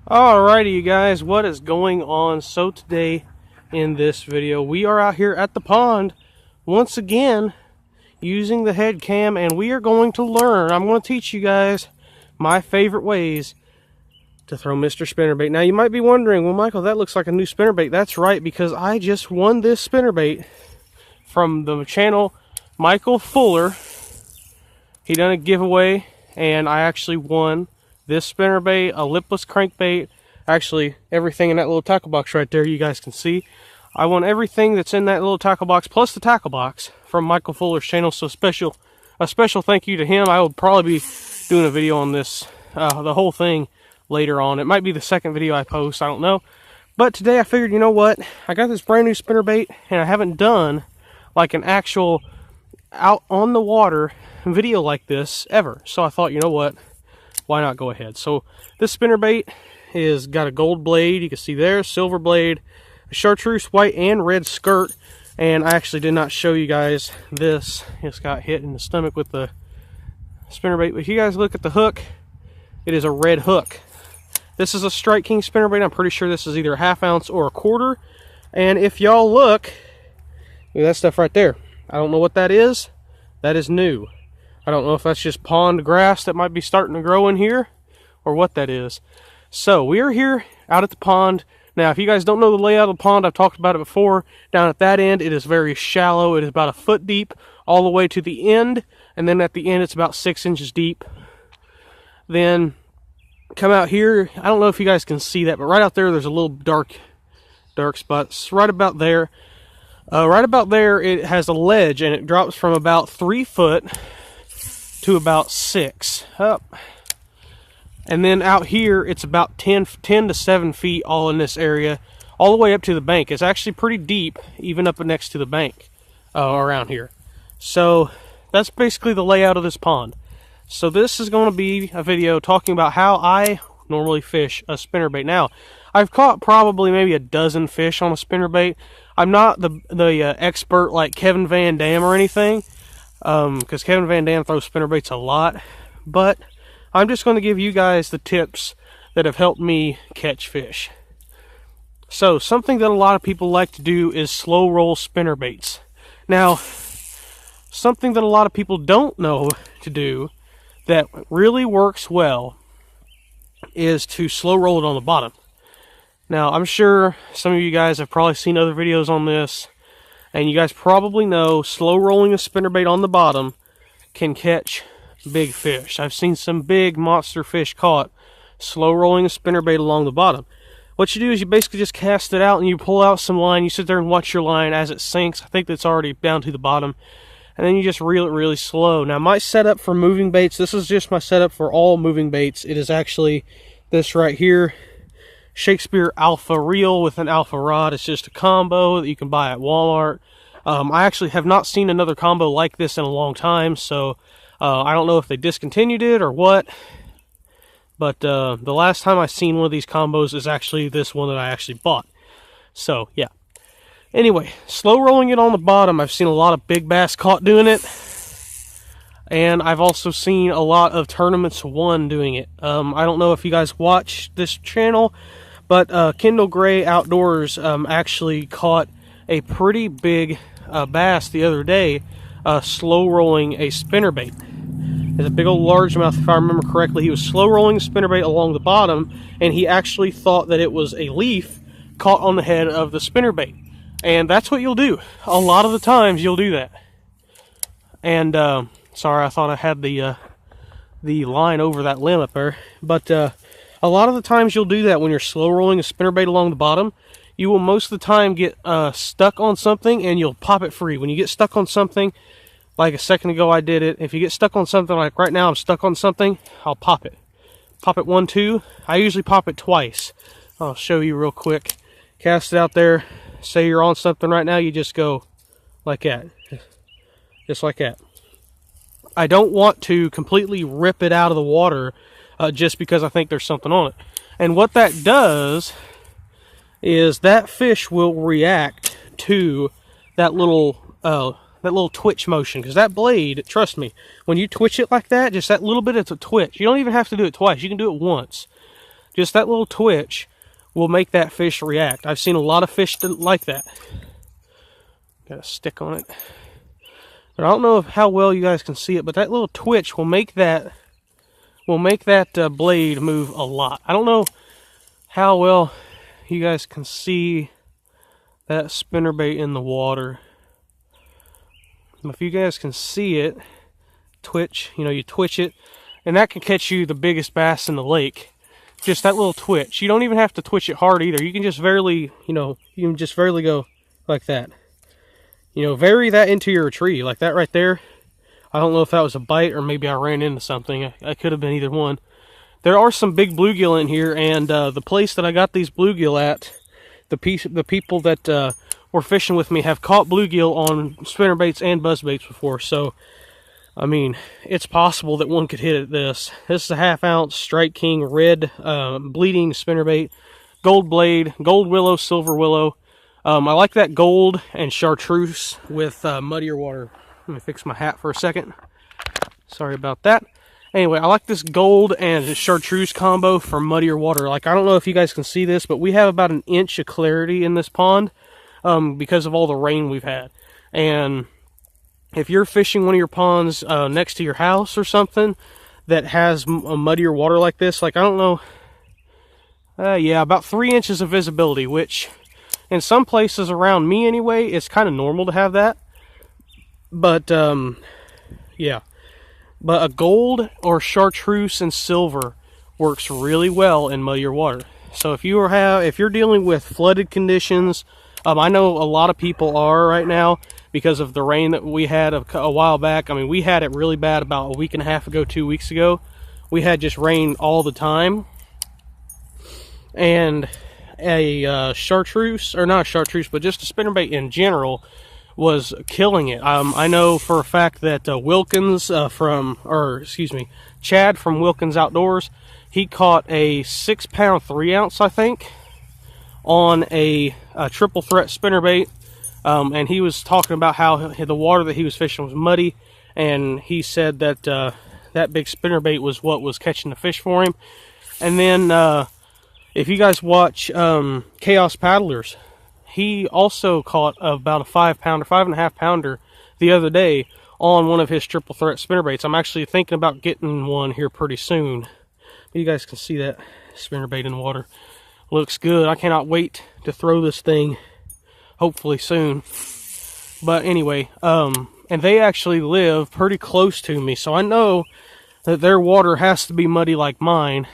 Alrighty, you guys, what is going on? So today in this video we are out here at the pond once again using the head cam, and we are going to learn. I'm going to teach you guys my favorite ways to throw Mr. Spinnerbait. Now you might be wondering, well Michael, that looks like a new spinnerbait. That's right, because I just won this spinnerbait from the channel Michael Fuller. He done a giveaway and I actually won this spinnerbait, a lipless crankbait, actually everything in that little tackle box right there you guys can see. I won everything that's in that little tackle box plus the tackle box from Michael Fuller's channel, so a special thank you to him. I will probably be doing a video on this, the whole thing later on. It might be the second video I post, I don't know. But today I figured, you know what, I got this brand new spinnerbait and I haven't done like an actual out on the water video like this ever. So I thought, you know what, why not go ahead? So this spinnerbait is got a gold blade, you can see there, silver blade, a chartreuse white and red skirt. And I actually did not show you guys this. It's got hit in the stomach with the spinnerbait. But if you guys look at the hook, it is a red hook. This is a Strike King spinnerbait. I'm pretty sure this is either a ½ ounce or a quarter. And if y'all look at that stuff right there, I don't know what that is. That is new. I don't know if that's just pond grass that might be starting to grow in here or what that is. So we are here out at the pond. Now, if you guys don't know the layout of the pond, I've talked about it before. Down at that end, it is very shallow. It is about 1 foot deep all the way to the end. And then at the end, it's about 6 inches deep. Then come out here. I don't know if you guys can see that, but right out there, there's a little dark spot. It's right about there. Right about there, it has a ledge, and it drops from about 3 foot to about 6 up. And then out here, it's about 10 to 7 feet all in this area, all the way up to the bank. It's actually pretty deep, even up next to the bank around here. So that's basically the layout of this pond. So this is going to be a video talking about how I normally fish a spinnerbait. Now, I've caught probably maybe a dozen fish on a spinnerbait. I'm not the expert like Kevin Van Dam or anything, because Kevin Van Dam throws spinnerbaits a lot, but I'm just going to give you guys the tips that have helped me catch fish. So something that a lot of people like to do is slow roll spinnerbaits. Now, something that a lot of people don't know to do that really works well is to slow roll it on the bottom. Now, I'm sure some of you guys have probably seen other videos on this, and you guys probably know slow rolling a spinnerbait on the bottom can catch big fish. I've seen some big monster fish caught slow rolling a spinnerbait along the bottom. What you do is you basically just cast it out and you pull out some line. You sit there and watch your line as it sinks. I think that's already down to the bottom. And then you just reel it really slow. Now, my setup for moving baits, this is just my setup for all moving baits. It is actually this right here, Shakespeare Alpha Reel with an alpha rod. It's just a combo that you can buy at Walmart. I actually have not seen another combo like this in a long time, so I don't know if they discontinued it or what. But the last time I seen one of these combos is actually this one that I actually bought. So, yeah. Anyway, slow rolling it on the bottom. I've seen a lot of big bass caught doing it. And I've also seen a lot of tournaments won doing it. I don't know if you guys watch this channel, but Kendall Gray Outdoors actually caught a pretty big bass the other day, slow rolling a spinnerbait. It's a big old largemouth, if I remember correctly. He was slow rolling a spinnerbait along the bottom, and he actually thought that it was a leaf caught on the head of the spinnerbait. And that's what you'll do. A lot of the times you'll do that. And sorry, I thought I had the line over that limb up there. But a lot of the times you'll do that when you're slow rolling a spinnerbait along the bottom. You will most of the time get stuck on something and you'll pop it free. When you get stuck on something, like a second ago I did it, if you get stuck on something, like right now I'm stuck on something, I'll pop it. Pop it 1, 2. I usually pop it twice. I'll show you real quick. Cast it out there. Say you're on something right now, you just go like that. Just like that. I don't want to completely rip it out of the water just because I think there's something on it. And what that does is that fish will react to that little twitch motion, because that blade, trust me, when you twitch it like that, just that little bit of a twitch, you don't even have to do it twice, you can do it once. Just that little twitch will make that fish react. I've seen a lot of fish like that. Got a stick on it. But I don't know how well you guys can see it, but that little twitch will make that blade move a lot. I don't know how well you guys can see that spinnerbait in the water. If you guys can see it twitch, you twitch it, and that can catch you the biggest bass in the lake. Just that little twitch. You don't even have to twitch it hard either. You can just barely, you can just barely go like that. Vary that into your tree, like that right there. I don't know if that was a bite or maybe I ran into something. I could have been either one. There are some big bluegill in here, and the place that I got these bluegill at, the people that were fishing with me have caught bluegill on spinnerbaits and buzzbaits before. So, I mean, it's possible that one could hit at this. This is a 1/2 ounce Strike King red bleeding spinnerbait, gold blade, gold willow, silver willow. I like that gold and chartreuse with muddier water. Let me fix my hat for a second. Sorry about that. Anyway, I like this gold and chartreuse combo for muddier water. Like, I don't know if you guys can see this, but we have about 1 inch of clarity in this pond because of all the rain we've had. And if you're fishing one of your ponds next to your house or something that has a muddier water like this, like, I don't know, yeah, about 3 inches of visibility, which in some places around me anyway, it's kind of normal to have that. But, yeah. But a gold or chartreuse and silver works really well in muddier water. So if you're dealing with flooded conditions, I know a lot of people are right now because of the rain that we had a while back. I mean, we had it really bad about a week and a half ago, 2 weeks ago. We had just rain all the time. And a chartreuse, or not a chartreuse, but just a spinnerbait in general was killing it. I know for a fact that Wilkins Chad from Wilkins Outdoors, he caught a 6-pound 3-ounce, I think, on a triple threat spinnerbait, and he was talking about how the water that he was fishing was muddy, and he said that that big spinnerbait was what was catching the fish for him. And then if you guys watch Chaos Paddlers, he also caught about a 5-pounder, 5.5 pounder the other day on one of his triple threat spinnerbaits. I'm actually thinking about getting one here pretty soon. You guys can see that spinnerbait in the water. Looks good. I cannot wait to throw this thing, hopefully soon. But anyway, and they actually live pretty close to me, so I know that their water has to be muddy like mine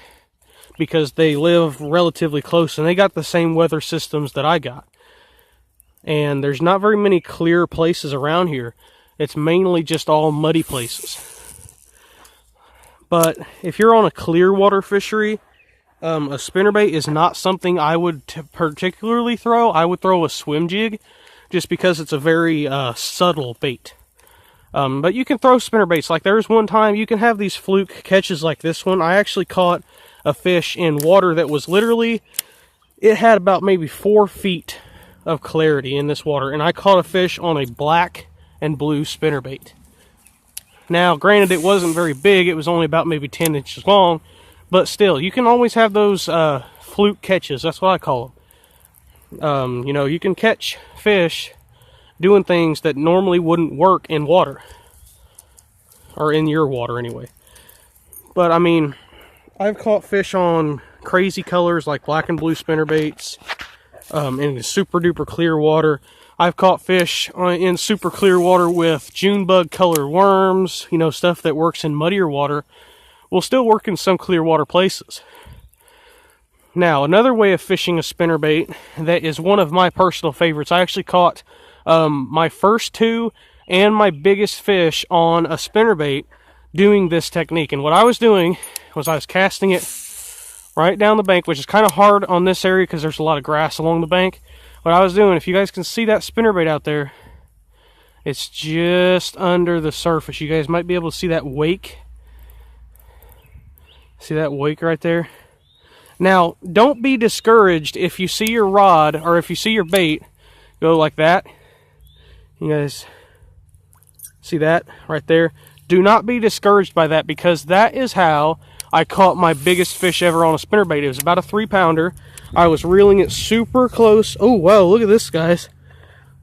because they live relatively close and they got the same weather systems that I got. And there's not very many clear places around here. It's mainly just all muddy places. But if you're on a clear water fishery, a spinnerbait is not something I would particularly throw. I would throw a swim jig just because it's a very subtle bait. But you can throw spinnerbaits. Like, there's one time you can have these fluke catches like this one. I actually caught a fish in water that was literally, it had about maybe 4 feet of clarity in this water, and I caught a fish on a black and blue spinnerbait. Now, granted, it wasn't very big. It was only about maybe 10 inches long, but still, you can always have those fluke catches. That's what I call them. You know, you can catch fish doing things that normally wouldn't work in water, or in your water anyway. But I mean, I've caught fish on crazy colors like black and blue spinnerbaits, in super duper clear water. I've caught fish in super clear water with June bug colored worms, you know, stuff that works in muddier water will still work in some clear water places. Now, another way of fishing a spinnerbait that is one of my personal favorites, I actually caught my first 2 and my biggest fish on a spinnerbait doing this technique. And what I was doing was I was casting it right down the bank, which is kind of hard on this area because there's a lot of grass along the bank. What I was doing, if you guys can see that spinnerbait out there, it's just under the surface. You guys might be able to see that wake. See that wake right there? Now, don't be discouraged if you see your rod or if you see your bait go like that. You guys see that right there? Do not be discouraged by that, because that is how I caught my biggest fish ever on a spinnerbait. It was about a 3-pounder. I was reeling it super close. Oh, wow, look at this, guys.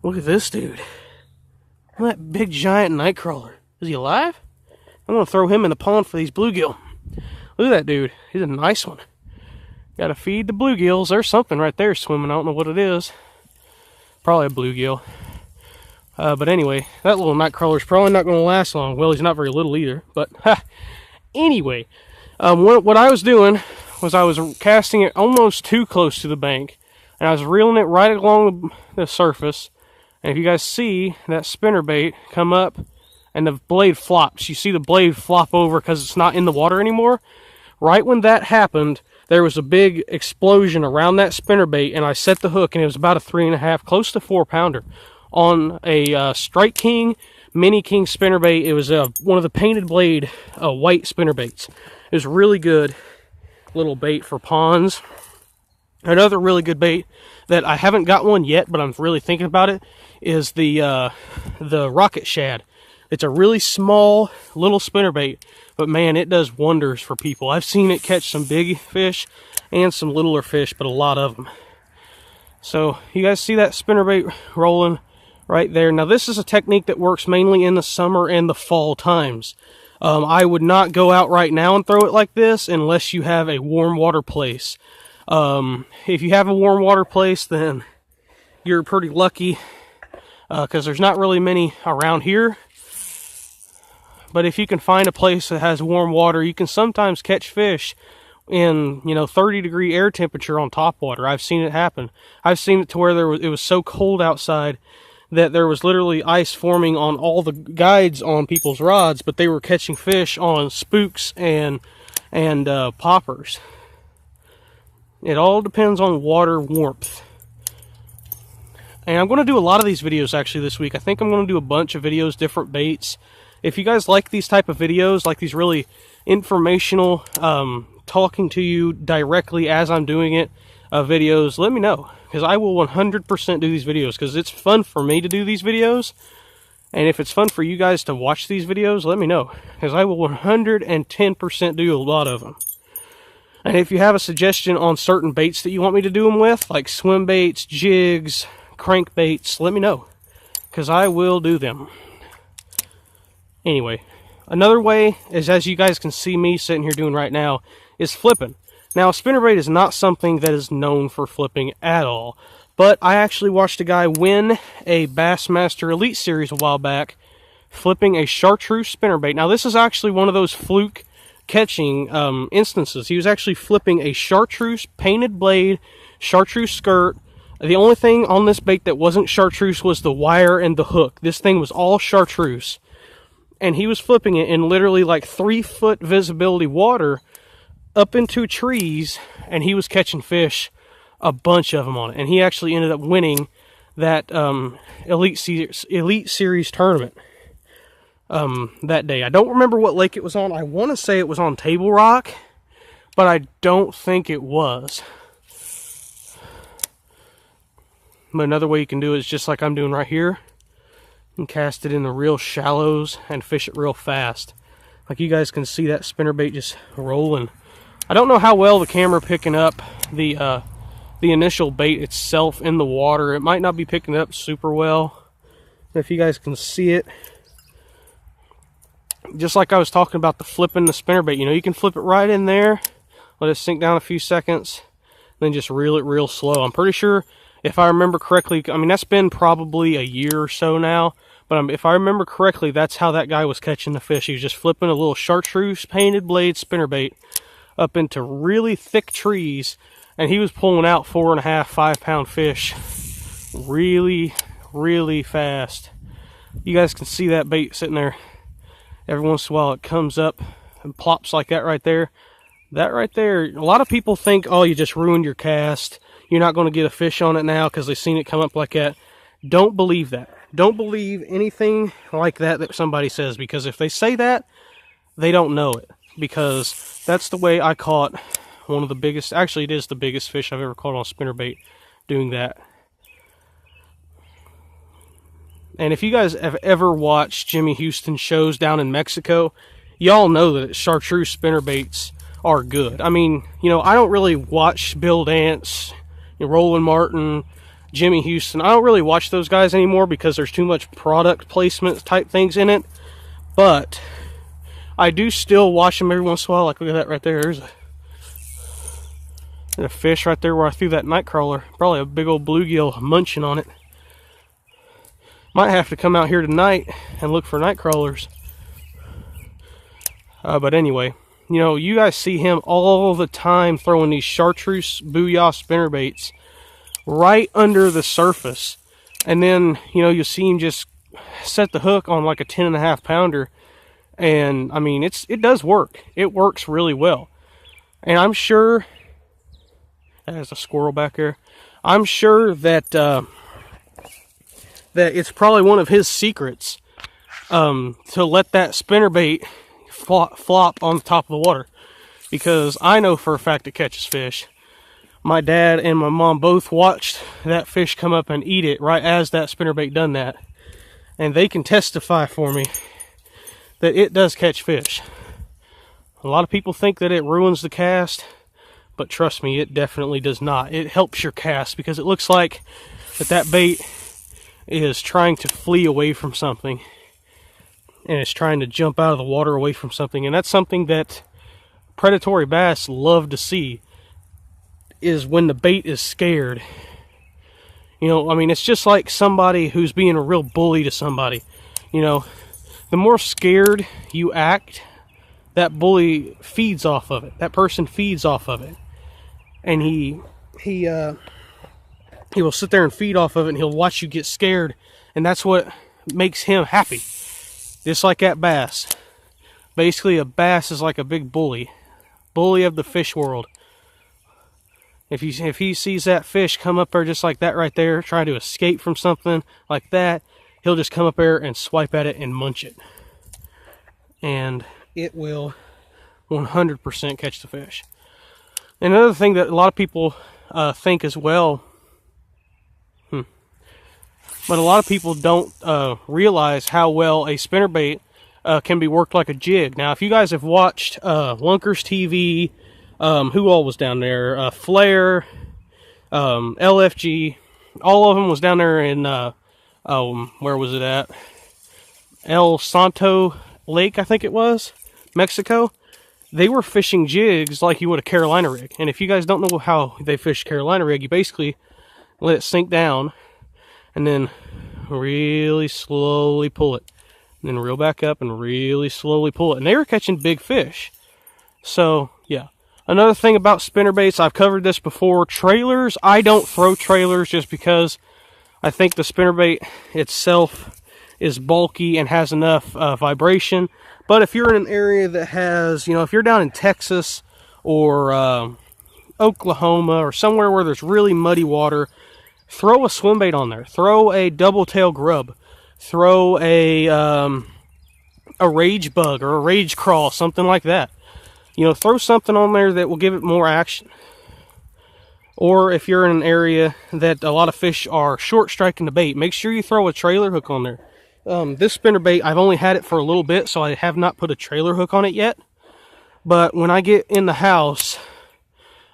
Look at this dude. Look at that big giant nightcrawler. Is he alive? I'm going to throw him in the pond for these bluegill. Look at that dude. He's a nice one. Got to feed the bluegills. There's something right there swimming. I don't know what it is. Probably a bluegill. But anyway, that little nightcrawler's probably not going to last long. Well, he's not very little either. But anyway, what I was doing was I was casting it almost too close to the bank. And I was reeling it right along the surface. And if you guys see that spinnerbait come up and the blade flops, you see the blade flop over because it's not in the water anymore. Right when that happened, there was a big explosion around that spinnerbait, and I set the hook, and it was about a 3.5, close to 4-pounder on a Strike King, Mini King spinnerbait. It was one of the painted blade white spinnerbaits. It was really good little bait for ponds. Another really good bait that I haven't got one yet, but I'm really thinking about it, is the rocket shad. It's a really small little spinnerbait, but man, it does wonders for people. I've seen it catch some big fish and some littler fish, but a lot of them. So you guys see that spinnerbait rolling right there. Now this is a technique that works mainly in the summer and the fall times. I would not go out right now and throw it like this unless you have a warm water place. If you have a warm water place, then you're pretty lucky because there's not really many around here. But if you can find a place that has warm water, you can sometimes catch fish in, 30-degree air temperature on top water. I've seen it happen. I've seen it to where it was so cold outside that there was literally ice forming on all the guides on people's rods, but they were catching fish on spooks and poppers. It all depends on water warmth. And I'm going to do a lot of these videos actually this week. I think I'm going to do a bunch of videos, different baits. If you guys like these type of videos, like these really informational, talking to you directly as I'm doing it, videos, let me know. Because I will 100% do these videos, because it's fun for me to do these videos. And if it's fun for you guys to watch these videos, let me know. Because I will 110% do a lot of them. And if you have a suggestion on certain baits that you want me to do them with, like swim baits, jigs, crankbaits, let me know. Because I will do them. Anyway, another way is, as you guys can see me sitting here doing right now, is flipping. Now, a spinnerbait is not something that is known for flipping at all. But I actually watched a guy win a Bassmaster Elite Series a while back, flipping a chartreuse spinnerbait. Now, this is actually one of those fluke catching instances. He was actually flipping a chartreuse painted blade, chartreuse skirt. The only thing on this bait that wasn't chartreuse was the wire and the hook. This thing was all chartreuse. And he was flipping it in literally like 3-foot visibility water up into trees, and he was catching fish, a bunch of them on it. And he actually ended up winning that Elite Series tournament that day. I don't remember what lake it was on. I want to say it was on Table Rock, but I don't think it was. But another way you can do it is just like I'm doing right here. And cast it in the real shallows and fish it real fast. Like you guys can see that spinnerbait just rolling. I don't know how well the camera picking up the initial bait itself in the water. It might not be picking it up super well. If you guys can see it, just like I was talking about the flipping the spinnerbait, you can flip it right in there, let it sink down a few seconds, then just reel it real slow. I'm pretty sure, if I remember correctly, I mean, that's been probably a year or so now, but if I remember correctly, that's how that guy was catching the fish. He was just flipping a little chartreuse painted blade spinnerbait up into really thick trees, and he was pulling out 4.5, 5-pound fish really, really fast. You guys can see that bait sitting there. Every once in a while it comes up and plops like that right there. That right there, a lot of people think, oh, you just ruined your cast. You're not going to get a fish on it now because they've seen it come up like that. Don't believe that. Don't believe anything like that somebody says, because if they say that, they don't know it. Because that's the way I caught one of the biggest, actually it is the biggest fish I've ever caught on a spinnerbait, doing that. And if you guys have ever watched Jimmy Houston shows down in Mexico, y'all know that chartreuse spinnerbaits are good. I mean, you know, I don't really watch Bill Dance, Roland Martin, Jimmy Houston. I don't really watch those guys anymore because there's too much product placement type things in it. But I do still watch them every once in a while. Like, look at that right there. There's a fish right there where I threw that night crawler. Probably a big old bluegill munching on it. Might have to come out here tonight and look for night crawlers. But anyway, you know, you guys see him all the time throwing these chartreuse booyah spinnerbaits right under the surface. And then, you know, you'll see him just set the hook on like a 10.5 pounder. And I mean, it does work. It works really well. And I'm sure, there's a squirrel back there. I'm sure that that it's probably one of his secrets to let that spinnerbait flop on the top of the water, because I know for a fact it catches fish. My dad and my mom both watched that fish come up and eat it right as that spinnerbait done that, and they can testify for me that it does catch fish. A lot of people think that it ruins the cast, but trust me, it definitely does not. It helps your cast because it looks like that bait is trying to flee away from something, and it's trying to jump out of the water away from something. And that's something that predatory bass love to see, is when the bait is scared. You know, I mean, it's just like somebody who's being a real bully to somebody. You know, the more scared you act, that bully feeds off of it. That person feeds off of it. And he will sit there and feed off of it, and he'll watch you get scared, and that's what makes him happy. Just like that bass. Basically, a bass is like a big bully of the fish world. If he sees that fish come up there just like that right there, trying to escape from something like that, he'll just come up there and swipe at it and munch it. And it will 100% catch the fish. Another thing that a lot of people think as well, but a lot of people don't realize how well a spinnerbait can be worked like a jig. Now, if you guys have watched Lunkers TV, who all was down there? Flair, LFG, all of them was down there in, where was it at? El Santo Lake, I think it was, Mexico. They were fishing jigs like you would a Carolina rig. And if you guys don't know how they fish Carolina rig, you basically let it sink down and then really slowly pull it. And then reel back up and really slowly pull it. And they were catching big fish. So, yeah. Another thing about spinnerbaits, I've covered this before. Trailers, I don't throw trailers just because I think the spinnerbait itself is bulky and has enough vibration. But if you're in an area that has, you know, if you're down in Texas or Oklahoma or somewhere where there's really muddy water, throw a swim bait on there. Throw a double tail grub. Throw a rage bug or a rage crawl, something like that. You know, throw something on there that will give it more action. Or if you're in an area that a lot of fish are short striking the bait, make sure you throw a trailer hook on there. This spinnerbait, I've only had it for a little bit, so I have not put a trailer hook on it yet. But when I get in the house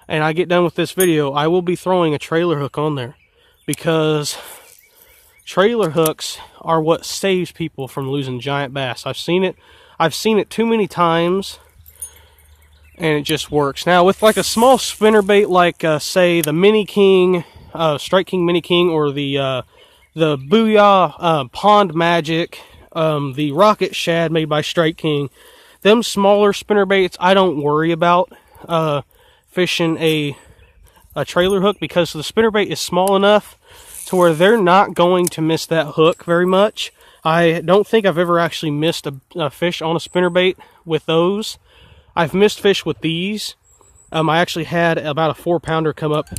and I get done with this video, I will be throwing a trailer hook on there, because trailer hooks are what saves people from losing giant bass. I've seen it too many times, and it just works. Now, with like a small spinnerbait, like say the Mini King, Strike King Mini King, or the Booyah Pond Magic, the Rocket Shad made by Strike King, them smaller spinnerbaits, I don't worry about fishing a trailer hook, because the spinnerbait is small enough to where they're not going to miss that hook very much. I don't think I've ever actually missed a fish on a spinnerbait with those. I've missed fish with these. I actually had about a 4-pounder come up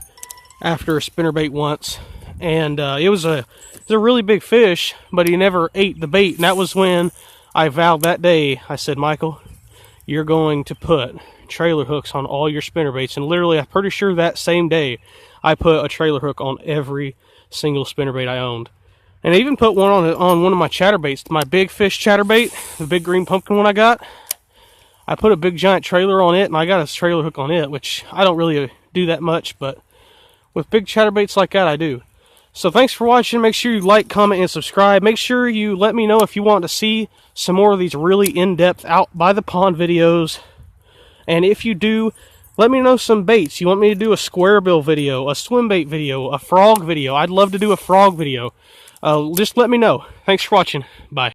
after a spinnerbait once, and it was a really big fish, but he never ate the bait. And that was when I vowed that day, I said, Michael, you're going to put trailer hooks on all your spinnerbaits. And literally, I'm pretty sure that same day, I put a trailer hook on every single spinnerbait I owned. And I even put one on one of my chatterbaits, my big fish chatterbait, the big green pumpkin one I got. I put a big giant trailer on it, and I got a trailer hook on it, which I don't really do that much, but with big chatterbaits like that, I do. So thanks for watching. Make sure you like, comment, and subscribe. Make sure you let me know if you want to see some more of these really in-depth out by the pond videos. And if you do, let me know some baits. You want me to do a square bill video, a swim bait video, a frog video? I'd love to do a frog video. Just let me know. Thanks for watching. Bye.